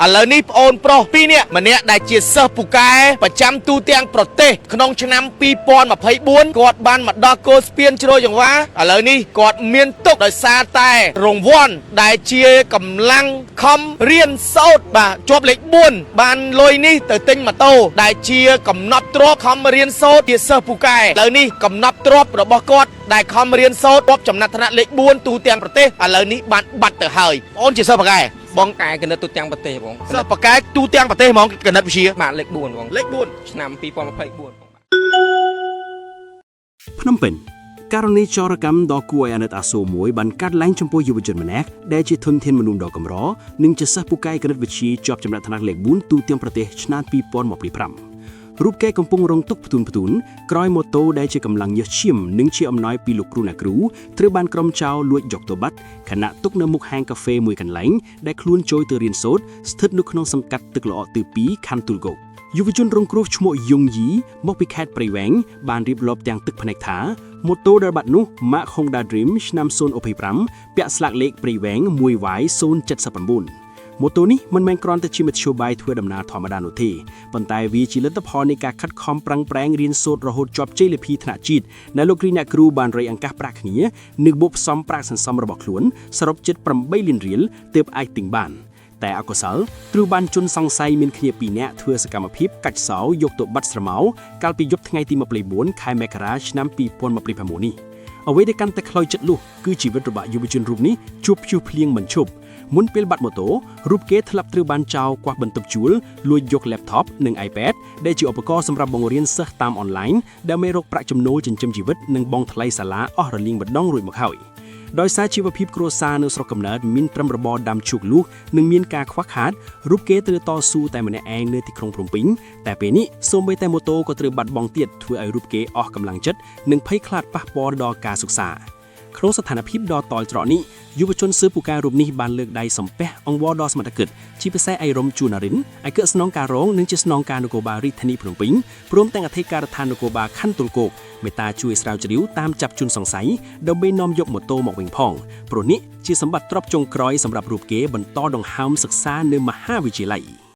ឥឡូវនេះប្អូនប្រុសពីរនាក់ម្នាក់ដែលជាសិស្សពូកែប្រចាំទូទាំងប្រទេសក្នុងឆ្នាំ2024គាត់បានមកដល់គោលស្ពានជ្រោយចង្វាឥឡូវនេះគាត់មានទុកដោយសារតែរង្វាន់ដែលជាកម្លាំងខំរៀនសូត្របាទជាប់លេខ4បានលុយនេះទៅទិញម៉ូតូដែលជាកំណត់ទ្រព្យខំរៀនសូត្រជាសិស្សពូកែឥឡូវនេះកំណត់ទ្រព្យរបស់គាត់ដែលខំរៀនសូត្រចំណាត់ថ្នាក់លេខ4ទូទាំងប្រទេសឥឡូវនេះបានបាត់ទៅហើយបងជាសិស្សពូកែបងកែគណិតទូទាំងប្រទេសបងសិស្សពូកែទូទាំងប្រទេសហ្មងគណិតវិទ្យាបាទលេខ4បងលេខ4ឆ្នាំ2024បងភ្នំពេញករណីចោរកម្មដ៏គួរឲ្យអាណិតអាសូរមួយបានកាត់ឡើងចំពោះយុវជនម្នាក់ដែលជាធនធានមនុស្សដ៏កម្រនិងជាសិស្សពូកែគណិតវិទ្យាជាប់ចំណាត់ថ្នាក់លេខ4ទូទាំងប្រទេសឆ្នាំ2025រូបគេកំពុងរងទុក្ខផ្ទួនក្រោយម៉ូតូដែលជាកម្លាំងញើសឈាមនិងជាអំណោយពីលោកគ្រូអ្នកគ្រូត្រូវបានក្រុមចោរលួចយកទៅបាត់ខណៈទុកនៅមុខហាងកាហ្វេមួយកន្លែងដែលខ្លួនចូលទៅរៀនសូត្រស្ថិតនៅក្នុងសង្កាត់ទឹកល្អទិ2ខណ្ឌទូលគោកយុវជនរងគ្រោះឈ្មោះយុងយីមកពីខេត្តព្រៃវែងបានរៀបរាប់ទាំងទឹកភ្នែកថាម៉ូតូដែលបាត់នោះ Mark Honda Dream ឆ្នាំ025ពាក់ស្លាកលេខព្រៃវែង 1Y079ម៉ូតូនេះមិនមែនគ្រាន់តែជាមធ្យោបាយធ្វើដំណើរធម្មតានោះទេប៉ុន្តែវាជាលទ្ធផលនៃការខិតខំប្រឹងប្រែងរៀនសូត្ររហូតជាប់ជ័យលាភីថ្នាក់ជាតិដែលលោកគ្រូអ្នកគ្រូបានរៃអង្គាសប្រាក់គ្នានិងបូកផ្សំប្រាក់សន្សំរបស់ខ្លួនសរុបជិត8លានរៀលទើបអាចទិញបានតែអកុសលត្រូវបានជនសង្ស័យមានគ្នា2នាក់ធ្វើសកម្មភាពកាច់សោយកទៅបាត់ស្រមោលកាលពីយប់ថ្ងៃទី24ខែមករាឆ្នាំ2026នេះអ្វីដែលកាន់តែខ្លោចចិត្តលុះគឺជីវិតរបស់យុវជនរូបនេះជួបព្យុះភ្លៀងមិនឈប់មុនពេលបាត់ម៉ូតូរូបគេធ្លាប់ត្រូវបានចោរគាស់បន្ទប់ជួលលួចយក laptop និង iPad ដែលជាឧបករណ៍សម្រាប់បង្រៀនសិស្សតាមអនឡាញដើម្បីរកប្រាក់ចំណូលចិញ្ចឹមជីវិតនិងបង់ថ្លៃសាលាអស់រលីងម្ដងរួចមកហើយដោយសារជីវភាពគ្រួសារនៅស្រុកកំណើតមានត្រឹមរបរដាំឈូកលូសនិងមានការខ្វះខាតរូបគេត្រូវតស៊ូតែម្នាក់ឯងនៅទីក្រុងភ្នំពេញតែពេលនេះសូម្បីតែម៉ូតូក៏ត្រូវបាត់បង់ទៀតធ្វើឲ្យរូបគេអស់កម្លាំងចិត្តនិងភ័យខ្លាចប៉ះពាល់ដល់ការសិក្សាក្នុងស្ថានភាពដ៏តល់ច្រកនេះយុវជនសិស្សពូកែរូបនេះបានលើកដៃសំពះអង្វរដល់សមត្ថកិច្ចជាពិសេសឯរំជួនណារិនឯកស្នងការរងនិងជាស្នងការនគរបាលរាជធានីភ្នំពេញព្រមទាំងអធិការដ្ឋាននគរបាលខណ្ឌទូលគោកមេត្តាជួយស្រាវជ្រាវតាមចាប់ជនសង្ស័យដើម្បីនាំយកម៉ូតូមកវិញផងព្រោះនេះជាសម្បត្តិទ្រព្យចុងក្រោយសម្រាប់រូបគេបន្តដង្ហើមសិក្សានៅមហាវិទ្យាល័យ